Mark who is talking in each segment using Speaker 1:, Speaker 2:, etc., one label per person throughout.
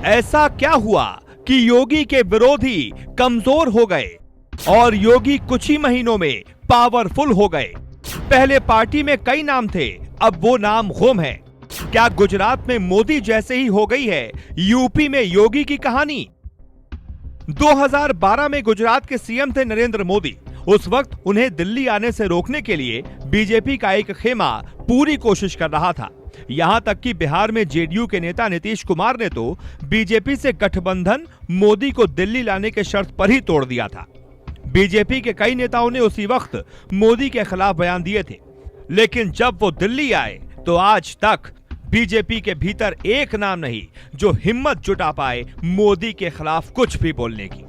Speaker 1: ऐसा क्या हुआ कि योगी के विरोधी कमजोर हो गए और योगी कुछ ही महीनों में पावरफुल हो गए? पहले पार्टी में कई नाम थे, अब वो नाम गुम है। क्या गुजरात में मोदी जैसे ही हो गई है यूपी में योगी की कहानी? 2012 में गुजरात के सीएम थे नरेंद्र मोदी। उस वक्त उन्हें दिल्ली आने से रोकने के लिए बीजेपी का एक खेमा पूरी कोशिश कर रहा था। यहां तक कि बिहार में जेडीयू के नेता नीतीश कुमार ने तो बीजेपी से गठबंधन मोदी को दिल्ली लाने के शर्त पर ही तोड़ दिया था। बीजेपी के कई नेताओं ने उसी वक्त मोदी के खिलाफ बयान दिए थे, लेकिन जब वो दिल्ली आए तो आज तक बीजेपी के भीतर एक नाम नहीं जो हिम्मत जुटा पाए मोदी के खिलाफ कुछ भी बोलने की।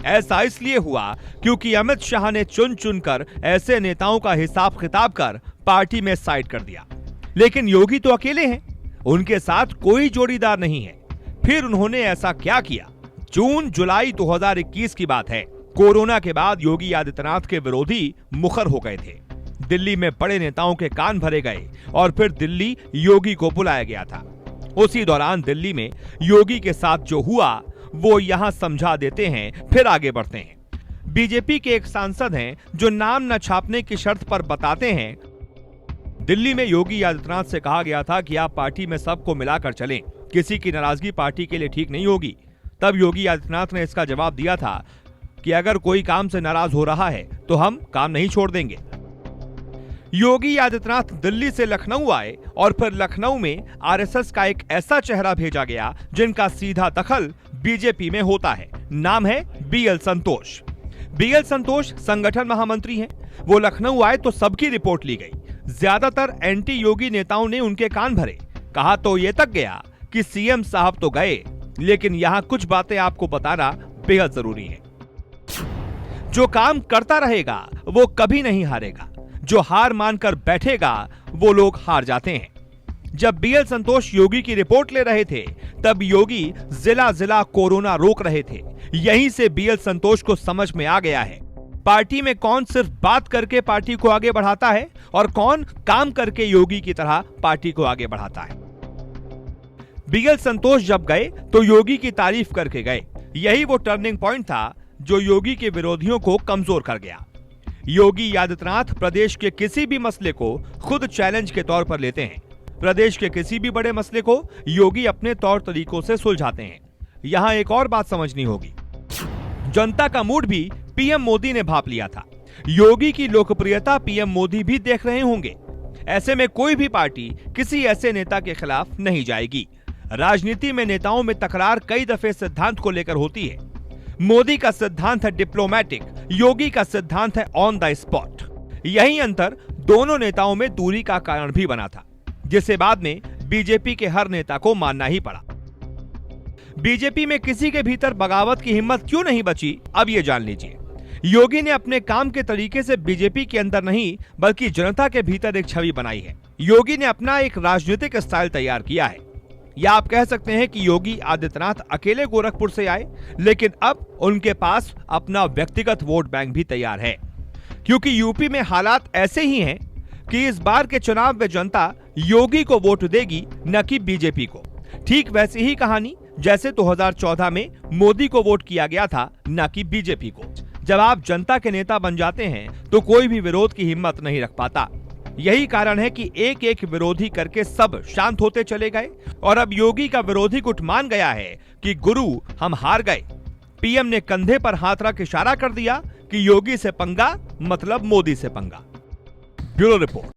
Speaker 1: ऐसा इसलिए हुआ क्योंकि अमित शाह ने चुन चुनकर ऐसे नेताओं का हिसाब किताब कर पार्टी में साइड कर दिया। लेकिन योगी तो अकेले हैं, उनके साथ कोई जोड़ीदार नहीं है। फिर उन्होंने ऐसा क्या किया? जून जुलाई 2021 की बात है। कोरोना के बाद योगी आदित्यनाथ के विरोधी मुखर हो गए थे। दिल्ली में बड़े नेताओं के कान भरे गए और फिर दिल्ली योगी को बुलाया गया था। उसी दौरान दिल्ली में योगी के साथ जो हुआ वो यहां समझा देते हैं, फिर आगे बढ़ते हैं। बीजेपी के एक सांसद हैं जो नाम न छापने की शर्त पर बताते हैं, दिल्ली में योगी आदित्यनाथ से कहा गया था कि आप पार्टी में सबको मिलाकर चलें, किसी की नाराजगी पार्टी के लिए ठीक नहीं होगी। तब योगी आदित्यनाथ ने इसका जवाब दिया था कि अगर कोई काम से नाराज हो रहा है तो हम काम नहीं छोड़ देंगे। योगी आदित्यनाथ दिल्ली से लखनऊ आए और फिर लखनऊ में आरएसएस का एक ऐसा चेहरा भेजा गया जिनका सीधा दखल बीजेपी में होता है। नाम है बीएल संतोष। बीएल संतोष संगठन महामंत्री हैं। वो लखनऊ आए तो सबकी रिपोर्ट ली गई। ज्यादातर एंटी योगी नेताओं ने उनके कान भरे। कहा तो ये तक गया कि सीएम साहब तो गए, लेकिन यहां कुछ बातें आपको बताना बेहद जरूरी है। जो काम करता रहेगा वो कभी नहीं हारेगा, जो हार मानकर बैठेगा वो लोग हार जाते हैं। जब बीएल संतोष योगी की रिपोर्ट ले रहे थे तब योगी जिला जिला कोरोना रोक रहे थे। यहीं से बीएल संतोष को समझ में आ गया है पार्टी में कौन सिर्फ बात करके पार्टी को आगे बढ़ाता है और कौन काम करके योगी की तरह पार्टी को आगे बढ़ाता है। बीएल संतोष जब गए तो योगी की तारीफ करके गए। यही वो टर्निंग पॉइंट था जो योगी के विरोधियों को कमजोर कर गया। योगी आदित्यनाथ प्रदेश के किसी भी मसले को खुद चैलेंज के तौर पर लेते हैं। प्रदेश के किसी भी बड़े मसले को योगी अपने तौर तरीकों से सुलझाते हैं। यहां एक और बात समझनी होगी, जनता का मूड भी पीएम मोदी ने भांप लिया था। योगी की लोकप्रियता पीएम मोदी भी देख रहे होंगे। ऐसे में कोई भी पार्टी किसी ऐसे नेता के खिलाफ नहीं जाएगी। राजनीति में नेताओं में तकरार कई दफे सिद्धांत को लेकर होती है। मोदी का सिद्धांत है डिप्लोमैटिक, योगी का सिद्धांत है ऑन द स्पॉट। यही अंतर दोनों नेताओं में दूरी का कारण भी बना था, जिसे बाद में बीजेपी के हर नेता को मानना ही पड़ा। बीजेपी में किसी के भीतर बगावत की हिम्मत क्यों नहीं बची, अब ये जान लीजिए। योगी ने अपने काम के तरीके से बीजेपी के अंदर नहीं बल्कि जनता के भीतर एक छवि बनाई है। योगी ने अपना एक राजनीतिक स्टाइल तैयार किया है। या आप कह सकते हैं कि योगी आदित्यनाथ अकेले गोरखपुर से आए, लेकिन अब उनके पास अपना व्यक्तिगत वोट बैंक भी तैयार है, क्योंकि यूपी में हालात ऐसे ही हैं कि इस बार के चुनाव में जनता योगी को वोट देगी, न कि बीजेपी को। ठीक वैसी ही कहानी जैसे 2014 में मोदी को वोट किया गया था, न कि बीजेपी को। जब आप जनता के नेता बन जाते हैं तो कोई भी विरोध की हिम्मत नहीं रख पाता। यही कारण है कि एक एक विरोधी करके सब शांत होते चले गए और अब योगी का विरोधी गुट मान गया है कि गुरु हम हार गए। पीएम ने कंधे पर हाथ रख इशारा कर दिया कि योगी से पंगा मतलब मोदी से पंगा। Bureau report.